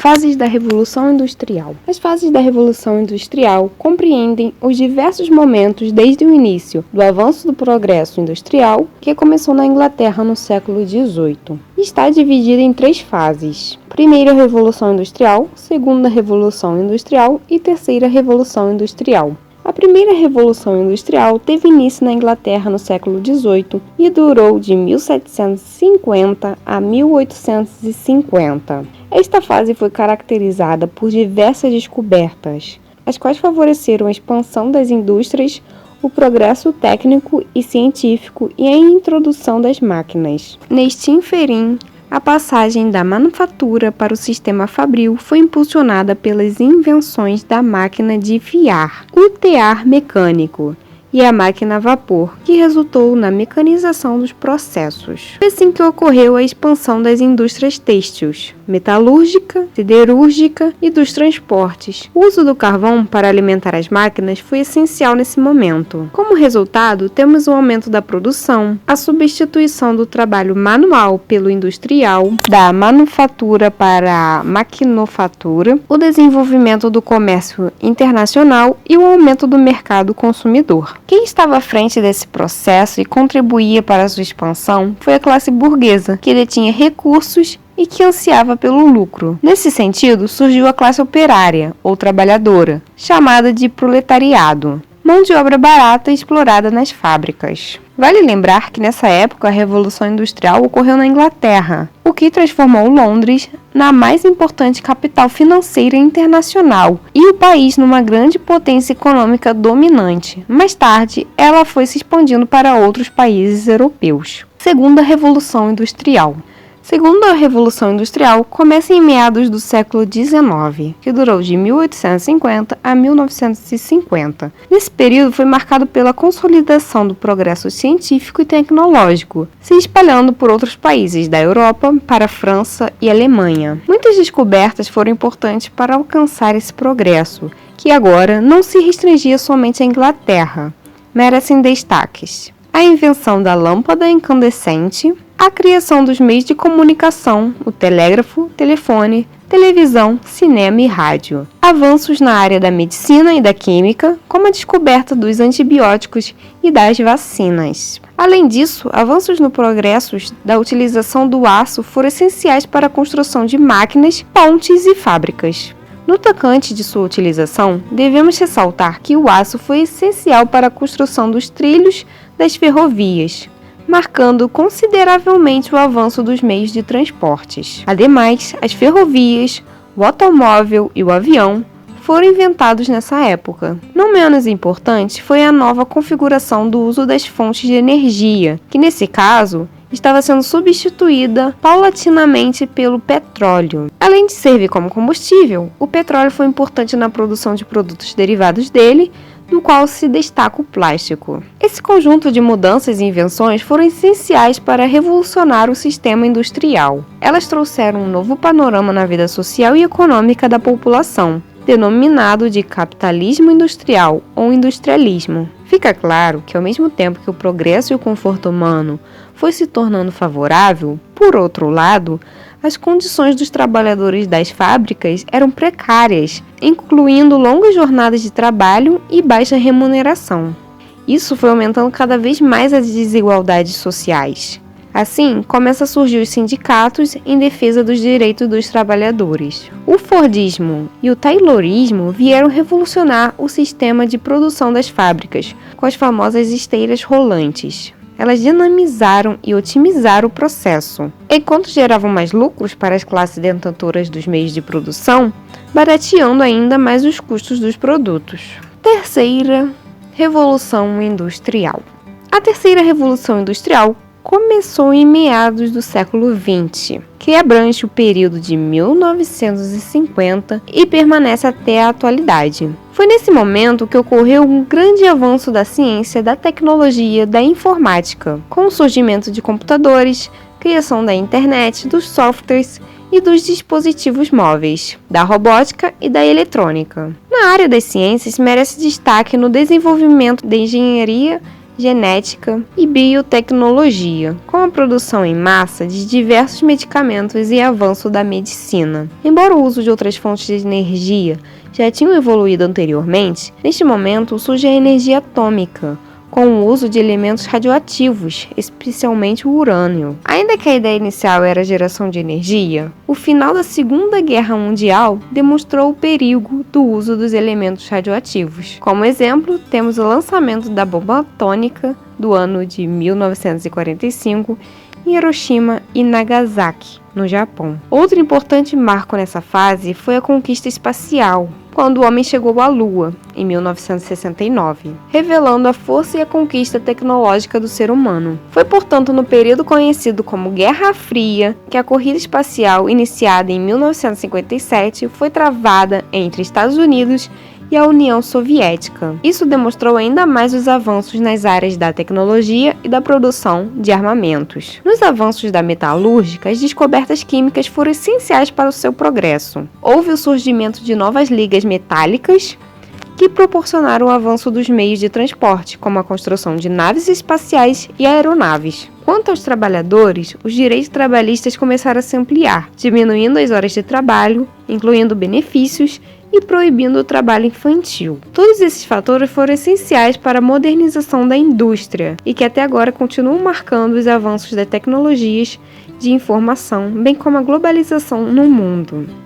Fases da Revolução Industrial. As fases da Revolução Industrial compreendem os diversos momentos desde o início do avanço do progresso industrial, que começou na Inglaterra no século XVIII. Está dividida em 3 fases: Primeira Revolução Industrial, Segunda Revolução Industrial e Terceira Revolução Industrial. A primeira Revolução Industrial teve início na Inglaterra no século XVIII e durou de 1750 a 1850. Esta fase foi caracterizada por diversas descobertas, as quais favoreceram a expansão das indústrias, o progresso técnico e científico e a introdução das máquinas. Neste ínterim, a passagem da manufatura para o sistema fabril foi impulsionada pelas invenções da máquina de fiar, o tear mecânico e a máquina a vapor, que resultou na mecanização dos processos. Foi assim que ocorreu a expansão das indústrias têxteis, metalúrgica, siderúrgica e dos transportes. O uso do carvão para alimentar as máquinas foi essencial nesse momento. Como resultado, temos o aumento da produção, a substituição do trabalho manual pelo industrial, da manufatura para a maquinofatura, o desenvolvimento do comércio internacional e o aumento do mercado consumidor. Quem estava à frente desse processo e contribuía para a sua expansão foi a classe burguesa, que detinha recursos e que ansiava pelo lucro. Nesse sentido, surgiu a classe operária, ou trabalhadora, chamada de proletariado, mão de obra barata explorada nas fábricas. Vale lembrar que nessa época a Revolução Industrial ocorreu na Inglaterra, o que transformou Londres na mais importante capital financeira internacional e o país numa grande potência econômica dominante. Mais tarde, ela foi se expandindo para outros países europeus. Segunda Revolução Industrial. Segundo a Revolução Industrial, começa em meados do século XIX, que durou de 1850 a 1950. Nesse período foi marcado pela consolidação do progresso científico e tecnológico, se espalhando por outros países da Europa para a França e Alemanha. Muitas descobertas foram importantes para alcançar esse progresso, que agora não se restringia somente à Inglaterra. Merecem destaques: a invenção da lâmpada incandescente, a criação dos meios de comunicação, o telégrafo, telefone, televisão, cinema e rádio. Avanços na área da medicina e da química, como a descoberta dos antibióticos e das vacinas. Além disso, avanços no progresso da utilização do aço foram essenciais para a construção de máquinas, pontes e fábricas. No tocante de sua utilização, devemos ressaltar que o aço foi essencial para a construção dos trilhos das ferrovias, marcando consideravelmente o avanço dos meios de transportes. Ademais, as ferrovias, o automóvel e o avião foram inventados nessa época. Não menos importante foi a nova configuração do uso das fontes de energia, que nesse caso estava sendo substituída paulatinamente pelo petróleo. Além de servir como combustível, o petróleo foi importante na produção de produtos derivados dele, no qual se destaca o plástico. Esse conjunto de mudanças e invenções foram essenciais para revolucionar o sistema industrial. Elas trouxeram um novo panorama na vida social e econômica da população, denominado de capitalismo industrial ou industrialismo. Fica claro que, ao mesmo tempo que o progresso e o conforto humano foi se tornando favorável, por outro lado, as condições dos trabalhadores das fábricas eram precárias, incluindo longas jornadas de trabalho e baixa remuneração. Isso foi aumentando cada vez mais as desigualdades sociais. Assim, começam a surgir os sindicatos em defesa dos direitos dos trabalhadores. O Fordismo e o Taylorismo vieram revolucionar o sistema de produção das fábricas, com as famosas esteiras rolantes. Elas dinamizaram e otimizaram o processo. Enquanto geravam mais lucros para as classes detentoras dos meios de produção, barateando ainda mais os custos dos produtos. Terceira Revolução Industrial. A Terceira Revolução Industrial começou em meados do século XX, que abrange o período de 1950 e permanece até a atualidade. Foi nesse momento que ocorreu um grande avanço da ciência, da tecnologia, da informática, com o surgimento de computadores, criação da internet, dos softwares e dos dispositivos móveis, da robótica e da eletrônica. Na área das ciências, merece destaque no desenvolvimento da engenharia genética e biotecnologia, com a produção em massa de diversos medicamentos e avanço da medicina. Embora o uso de outras fontes de energia já tinham evoluído anteriormente, neste momento surge a energia atômica, com o uso de elementos radioativos, especialmente o urânio. Ainda que a ideia inicial era a geração de energia, o final da Segunda Guerra Mundial demonstrou o perigo do uso dos elementos radioativos. Como exemplo, temos o lançamento da bomba atômica do ano de 1945 em Hiroshima e Nagasaki, no Japão. Outro importante marco nessa fase foi a conquista espacial, quando o homem chegou à Lua, em 1969, revelando a força e a conquista tecnológica do ser humano. Foi, portanto, no período conhecido como Guerra Fria que a corrida espacial, iniciada em 1957, foi travada entre Estados Unidos e a União Soviética. Isso demonstrou ainda mais os avanços nas áreas da tecnologia e da produção de armamentos. Nos avanços da metalúrgica, as descobertas químicas foram essenciais para o seu progresso. Houve o surgimento de novas ligas metálicas que proporcionaram o avanço dos meios de transporte, como a construção de naves espaciais e aeronaves. Quanto aos trabalhadores, os direitos trabalhistas começaram a se ampliar, diminuindo as horas de trabalho, incluindo benefícios e proibindo o trabalho infantil. Todos esses fatores foram essenciais para a modernização da indústria e que até agora continuam marcando os avanços das tecnologias de informação, bem como a globalização no mundo.